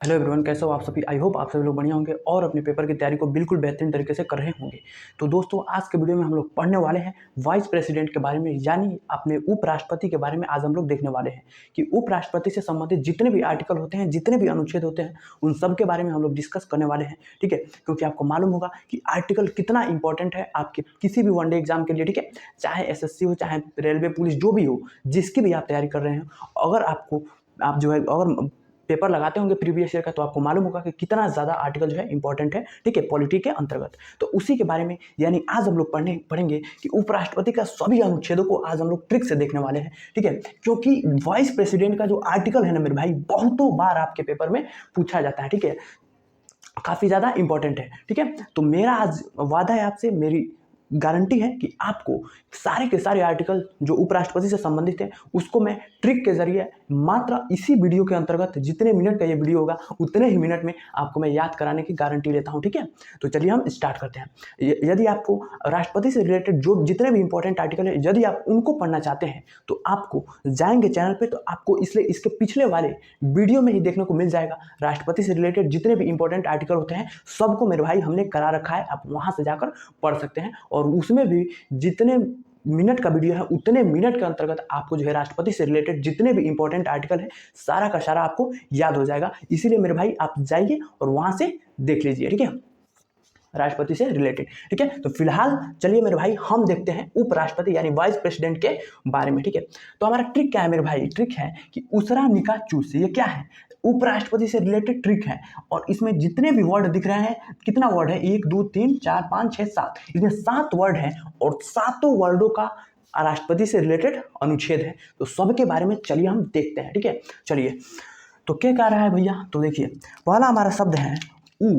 Hello everyone, कैसे हो आप सभी। आई होप आप सभी लोग बढ़िया होंगे और अपने पेपर की तैयारी को बिल्कुल बेहतरीन तरीके से कर रहे होंगे। तो दोस्तों, आज के वीडियो में हम लोग पढ़ने वाले हैं वाइस प्रेसिडेंट के बारे में, यानी अपने उपराष्ट्रपति के बारे में। आज हम लोग देखने वाले हैं कि उपराष्ट्रपति से संबंधित जितने भी आर्टिकल होते हैं, जितने भी अनुच्छेद होते हैं, उन सब के बारे में हम लोग डिस्कस करने वाले हैं। ठीक है, क्योंकि आपको मालूम होगा कि आर्टिकल कितना इंपॉर्टेंट है आपके किसी भी वनडे एग्जाम के लिए। ठीक है, चाहे एसएससी हो, चाहे रेलवे, पुलिस, जो भी हो, जिसकी भी आप तैयारी कर रहे हो, अगर आप जो है अगर पेपर लगाते होंगे प्रीवियस ईयर का, तो आपको मालूम होगा कि कितना ज़्यादा आर्टिकल जो है इंपॉर्टेंट है। ठीक है, पॉलिटी के अंतर्गत। तो उसी के बारे में यानी आज हम लोग पढ़ेंगे कि उपराष्ट्रपति का सभी अनुच्छेदों को आज हम लोग ट्रिक से देखने वाले हैं। ठीक है, क्योंकि वाइस प्रेसिडेंट का जो आर्टिकल है ना मेरे भाई, बहुतों बार आपके पेपर में पूछा जाता है। ठीक है, काफ़ी ज़्यादा इंपॉर्टेंट है। ठीक है, तो मेरा आज वादा है आपसे, मेरी गारंटी है कि आपको सारे के सारे आर्टिकल जो उपराष्ट्रपति से संबंधित है उसको मैं ट्रिक के जरिए मात्र इसी वीडियो के अंतर्गत, जितने मिनट का ये वीडियो होगा उतने ही मिनट में आपको मैं याद कराने की गारंटी लेता हूं। ठीक है, तो चलिए हम स्टार्ट करते हैं। यदि आपको राष्ट्रपति से रिलेटेड जो जितने भी इंपॉर्टेंट आर्टिकल है, यदि आप उनको पढ़ना चाहते हैं तो आपको जाएंगे चैनल पर, तो आपको इसलिए इसके पिछले वाले वीडियो में ही देखने को मिल जाएगा। राष्ट्रपति से रिलेटेड जितने भी इंपॉर्टेंट आर्टिकल होते हैं सबको मेरे भाई हमने करा रखा है, आप वहां से जाकर पढ़ सकते हैं। और उसमें भी जितने मिनट का वीडियो है उतने मिनट के अंतर्गत आपको जो है राष्ट्रपति से रिलेटेड जितने भी इंपॉर्टेंट आर्टिकल है सारा का सारा आपको याद हो जाएगा। इसीलिए मेरे भाई आप जाइए और वहां से देख लीजिए। ठीक है, राष्ट्रपति से रिलेटेड। ठीक है, तो फिलहाल चलिए मेरे भाई हम देखते हैं उपराष्ट्रपति यानी वाइस प्रेसिडेंट के बारे में। ठीक है, तो हमारा ट्रिक क्या है मेरे भाई? ट्रिक है कि उसरा निका चूस। ये क्या है? उपराष्ट्रपति से रिलेटेड ट्रिक है। और इसमें जितने भी वर्ड दिख रहे हैं, कितना वर्ड है? 1 2 3 4 5 6 7, इसमें 7 वर्ड है और सातों वर्डों का राष्ट्रपति से रिलेटेड अनुच्छेद है। तो सबके बारे में चलिए हम देखते हैं। ठीक है, चलिए। तो क्या कह रहा है भैया? तो देखिए, पहला हमारा शब्द है ऊ।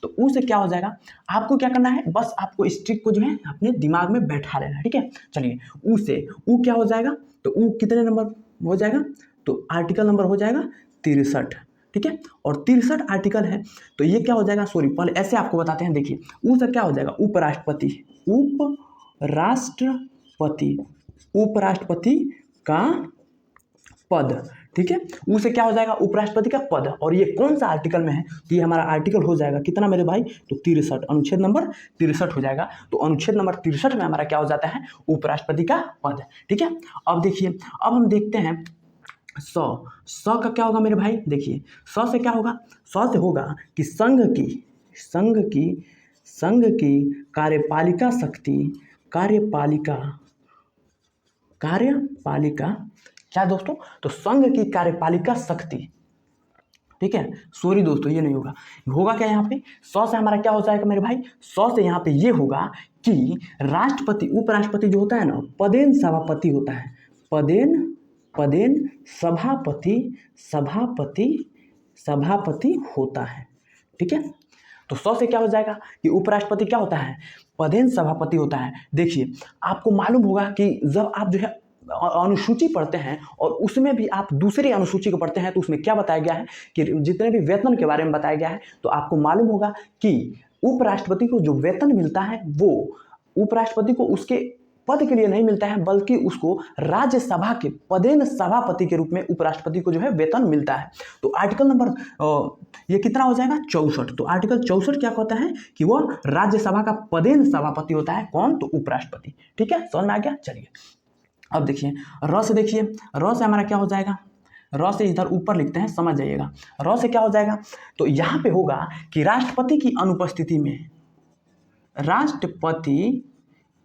तो ऊ से क्या हो जाएगा? आपको क्या करना है, बस आपको इस ट्रिक को जो है अपने दिमाग में बैठा लेना है। ठीक है, चलिए। ऊ से ऊ क्या हो जाएगा? तो ऊ कितने नंबर हो जाएगा? तो आर्टिकल नंबर हो जाएगा 63। ठीक है, और 63 आर्टिकल है। तो ये क्या हो जाएगा? सॉरी, पहले ऐसे आपको बताते हैं। देखिए, ऊ से क्या हो जाएगा? उपराष्ट्रपति। उपराष्ट्रपति, उपराष्ट्रपति का पद। ठीक है, उसे क्या हो जाएगा? उपराष्ट्रपति का पद। और ये कौन सा आर्टिकल में है? तो ये हमारा आर्टिकल हो जाएगा कितना मेरे भाई? तो 63, अनुच्छेद नंबर 63 हो जाएगा। तो अनुच्छेद नंबर 63 में हमारा क्या हो जाता है? उपराष्ट्रपति का पद। ठीक है, अब देखिए, अब हम देखते हैं 100 का क्या होगा मेरे भाई? देखिए, 100 से क्या होगा? 100 से होगा कि संघ की कार्यपालिका शक्ति, कार्यपालिका क्या दोस्तों? तो संघ की कार्यपालिका शक्ति। ठीक है, सॉरी दोस्तों, ये नहीं होगा। होगा क्या यहाँ पे? 100 से हमारा क्या हो जाएगा मेरे भाई? 100 से यहाँ पे ये होगा कि राष्ट्रपति, उपराष्ट्रपति जो होता है ना, पदेन सभापति होता है। पदेन सभापति होता है। ठीक है, तो 100 से क्या हो जाएगा कि उपराष्ट्रपति क्या होता है? पदेन सभापति होता है। देखिए, आपको मालूम होगा कि जब आप जो है अनुसूची पढ़ते हैं और उसमें भी आप दूसरी अनुसूची को पढ़ते हैं तो उसमें क्या बताया गया है कि जितने भी वेतन के बारे में बताया गया है, तो आपको मालूम होगा कि उपराष्ट्रपति को जो वेतन मिलता है वो उपराष्ट्रपति को उसके पद के लिए नहीं मिलता है, बल्कि उसको राज्यसभा के पदेन सभापति के रूप में उपराष्ट्रपति को जो है वेतन मिलता है। तो आर्टिकल नंबर ये कितना हो जाएगा? 64। तो आर्टिकल 64 क्या कहता है कि वो राज्यसभा का पदेन सभापति होता है। कौन? तो उपराष्ट्रपति। ठीक है, समझ में आ गया? चलिए, अब देखिए र से। देखिए, र से हमारा क्या हो जाएगा? र से इधर ऊपर लिखते हैं, समझ जाइएगा। र से क्या हो जाएगा? तो यहाँ पे होगा कि राष्ट्रपति की अनुपस्थिति में, राष्ट्रपति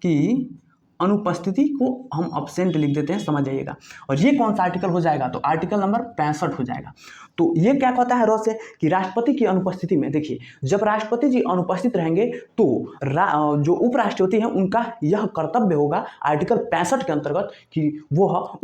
की अनुपस्थिति को हम अब्सेंट लिख देते हैं, समझ जाइएगा। और ये कौन सा आर्टिकल हो जाएगा? तो आर्टिकल नंबर 65 हो जाएगा। तो ये क्या कहता है र से कि राष्ट्रपति की अनुपस्थिति में, देखिए, जब राष्ट्रपति जी अनुपस्थित रहेंगे तो जो उपराष्ट्रपति हैं उनका यह कर्तव्य होगा आर्टिकल 65 के अंतर्गत कि वह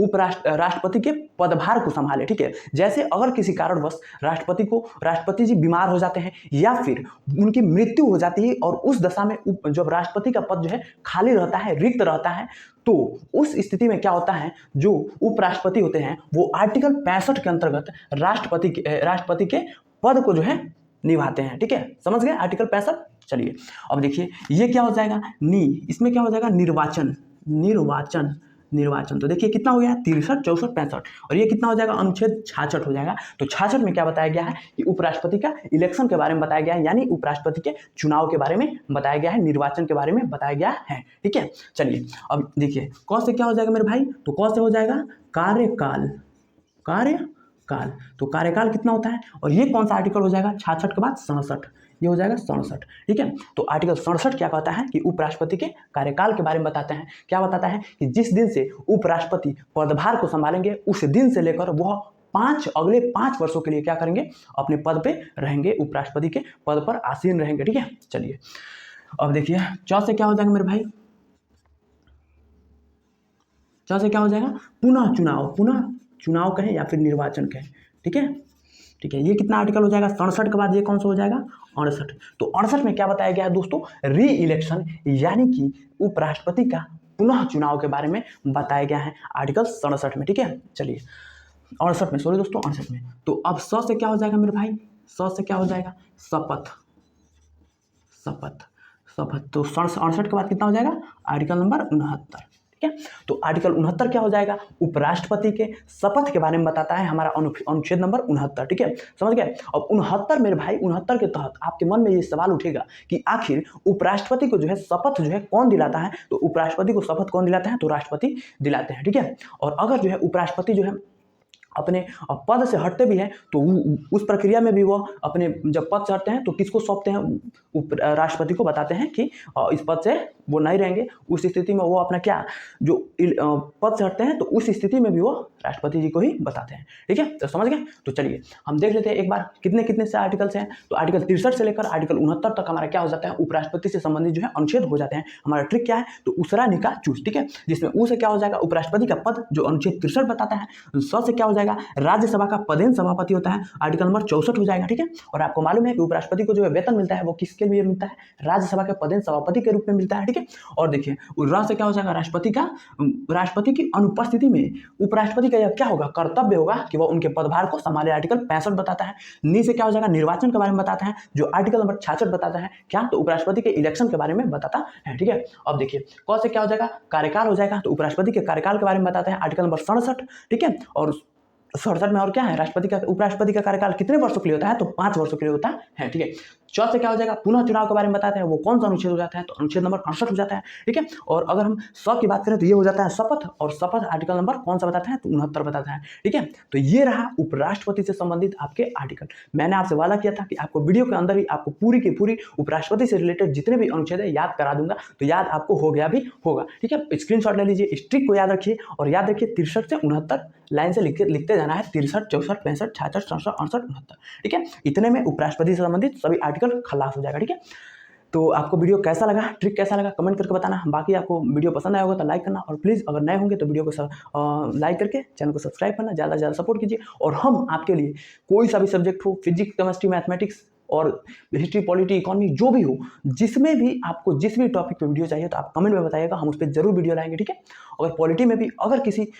राष्ट्रपति के पदभार को संभाले। ठीक है, जैसे अगर किसी कारणवश राष्ट्रपति जी बीमार हो जाते हैं या फिर उनकी मृत्यु हो जाती है और उस दशा में जब राष्ट्रपति का पद जो है खाली रहता है, रिक्त रहता है, तो उस स्थिति में क्या होता है? जो उपराष्ट्रपति होते हैं वो आर्टिकल 65 के अंतर्गत राष्ट्रपति के पद को जो है निभाते हैं। ठीक है, समझ गए? आर्टिकल 65। चलिए, अब देखिए, ये क्या हो जाएगा? इसमें क्या हो जाएगा? निर्वाचन। निर्वाचन। तो देखिए कितना हो गया 63, 64, 65 और ये कितना हो जाएगा अनुच्छेद 66 हो जाएगा। तो 66 में क्या बताया गया है कि उपराष्ट्रपति का इलेक्शन के बारे में बताया गया है, यानी उपराष्ट्रपति के चुनाव के बारे में बताया गया है, निर्वाचन के बारे में बताया गया है। ठीक है, चलिए अब देखिए कौन से क्या हो जाएगा मेरे भाई, तो कौन से हो जाएगा कार्यकाल। कार्यकाल तो कार्यकाल कितना होता है, और ये कौन सा आर्टिकल हो जाएगा 66 के बाद 67, ये हो जाएगा 67। ठीक है, तो आर्टिकल 67 क्या कहता है कि उपराष्ट्रपति के कार्यकाल के बारे में बताते हैं। क्या बताता है कि जिस दिन से उपराष्ट्रपति पदभार को संभालेंगे उस दिन से लेकर वह अगले 5 वर्षों के लिए क्या करेंगे, अपने पद पे रहेंगे, उपराष्ट्रपति के पद पर आसीन रहेंगे। ठीक है, चलिए अब देखिए चौथे क्या हो जाएगा मेरे भाई, चौथे क्या हो जाएगा पुनः चुनाव कहें या फिर निर्वाचन कहें। ठीक है, ठीक है, ये कितना आर्टिकल हो जाएगा 67 के बाद ये कौन सा हो जाएगा 68। तो 68 में क्या बताया गया है दोस्तों, री इलेक्शन यानी कि उपराष्ट्रपति का पुनः चुनाव के बारे में बताया गया है आर्टिकल 67 में। ठीक है, चलिए 68 में, सॉरी दोस्तों 68 में। तो अब 100 से क्या हो जाएगा मेरे भाई, 100 से क्या हो जाएगा शपथ। तो 68 के बाद कितना हो जाएगा आर्टिकल नंबर 69। ठीक है, तो आर्टिकल 69 क्या हो जाएगा, उपराष्ट्रपति के शपथ के बारे में बताता है हमारा अनुच्छेद नंबर 69। ठीक है, समझ गए। अब 69 मेरे भाई 69 के तहत आपके मन में ये सवाल उठेगा कि आखिर उपराष्ट्रपति को जो है शपथ जो है कौन दिलाता है, तो उपराष्ट्रपति को शपथ कौन दिलाता है, तो राष्ट्रपति दिलाते हैं। ठीक है, और अगर जो है उपराष्ट्रपति जो है अपने पद से हटते भी हैं तो उस प्रक्रिया में भी वो अपने जब पद से हटते हैं तो किसको सौंपते हैं, राष्ट्रपति को बताते हैं कि इस पद से वो नहीं रहेंगे। उस स्थिति में वो अपना क्या जो पद से हटते हैं तो उस स्थिति में भी वो राष्ट्रपति जी को ही बताते हैं। ठीक है, तो समझ गए। तो चलिए हम देख लेते हैं एक बार कितने कितने से आर्टिकल्स हैं। तो आर्टिकल 63 से लेकर आर्टिकल 69 तक हमारा क्या हो जाता है, उपराष्ट्रपति से संबंधित जो है अनुच्छेद हो जाते हैं। हमारा ट्रिक क्या है, तो उसरा निकाह चूस। ठीक है, जिसमें ऊ से क्या हो जाएगा उपराष्ट्रपति का पद जो अनुच्छेद 63 बताता है। 100 से क्या हो जाएगा राज्यसभा का पदेन सभापति होता है, आर्टिकल नंबर 64 हो जाएगा। ठीक है, और आपको मालूम है कि उपराष्ट्रपति को जो वेतन मिलता है वो किसके लिए मिलता है, राज्यसभा के पदेन सभापति के रूप में मिलता है। ठीक है, और देखिए र से क्या हो जाएगा राष्ट्रपति की अनुपस्थिति में उपराष्ट्रपति का यह क्या होगा, कर्तव्य होगा कि वह उनके पदभार को संभाले, आर्टिकल 65 बताता है। नी से क्या हो जाएगा निर्वाचन के बारे में बताता है, जो आर्टिकल नंबर 66 बताता है क्या, तो उपराष्ट्रपति के इलेक्शन के बारे में बताता है। ठीक है, अब देखिए कौन से क्या हो जाएगा कार्यकाल हो जाएगा, तो उपराष्ट्रपति के कार्यकाल के बारे में बताते हैं आर्टिकल नंबर 67। ठीक है, और 67 में और क्या है, उपराष्ट्रपति का कार्यकाल कितने वर्षों के लिए होता है, तो 5 वर्षों के लिए होता है। ठीक है, चौथ से क्या हो जाएगा पुनः चुनाव के बारे में बताते हैं, वो कौन सा अनुच्छेद हो जाता है, तो अनुच्छेद नंबर 68 हो जाता है। ठीक है, और अगर हम 100 की बात करें तो ये हो जाता है शपथ, और शपथ आर्टिकल नंबर कौन सा बताता है, तो 69 बताता है। ठीक है, तो ये रहा उपराष्ट्रपति से संबंधित आपके आर्टिकल। मैंने आपसे वादा किया था कि आपको वीडियो के अंदर ही आपको पूरी की पूरी उपराष्ट्रपति से रिलेटेड जितने भी अनुच्छेद है याद करा दूंगा, तो याद आपको हो गया भी होगा। ठीक है, स्क्रीनशॉट ले लीजिए, इस ट्रिक को याद रखिए और याद रखिए 63 से 69 लाइन से लिखते जाना है, 63, 64, 65, 66, 67, 68, 69। ठीक है, इतने में उपराष्ट्रपति से संबंधित सभी आर्टिकल खलास हो जाएगा। ठीक है, तो आपको वीडियो कैसा लगा, ट्रिक कैसा लगा कमेंट करके बताना। बाकी आपको वीडियो पसंद आया होगा तो लाइक करना, और प्लीज़ अगर नए होंगे तो वीडियो को लाइक करके चैनल को सब्सक्राइब करना, ज़्यादा से ज़्यादा सपोर्ट कीजिए। और हम आपके लिए कोई सा भी सब्जेक्ट हो, फिजिक्स, केमिस्ट्री, मैथमेटिक्स और हिस्ट्री, पॉलिटी, इकोनॉमी जो भी हो, जिसमें भी आपको जिस भी टॉपिक पे वीडियो चाहिए तो आप कमेंट में बताइएगा, हम उस पर जरूर वीडियो लाएंगे। ठीक है, अगर पॉलिटी में भी अगर किसी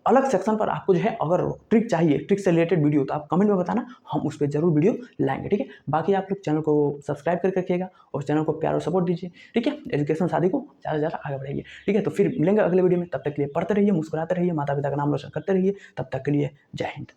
अलग सेक्शन पर आपको जो है अगर ट्रिक चाहिए, ट्रिक से रिलेटेड वीडियो, तो आप कमेंट में बताना, हम उस पर जरूर वीडियो लाएंगे। ठीक है, बाकी आप लोग चैनल को सब्सक्राइब करके रखिएगा और चैनल को प्यार और सपोर्ट दीजिए। ठीक है, एजुकेशन शादी को ज़्यादा से ज़्यादा आगे बढ़ाइए। ठीक है, तो फिर मिलेंगे अगले वीडियो में, तब तक के लिए पढ़ते रहिए, मुस्कुराते रहिए, माता पिता का नाम रोशन करते रहिए। तब तक के लिए जय हिंद।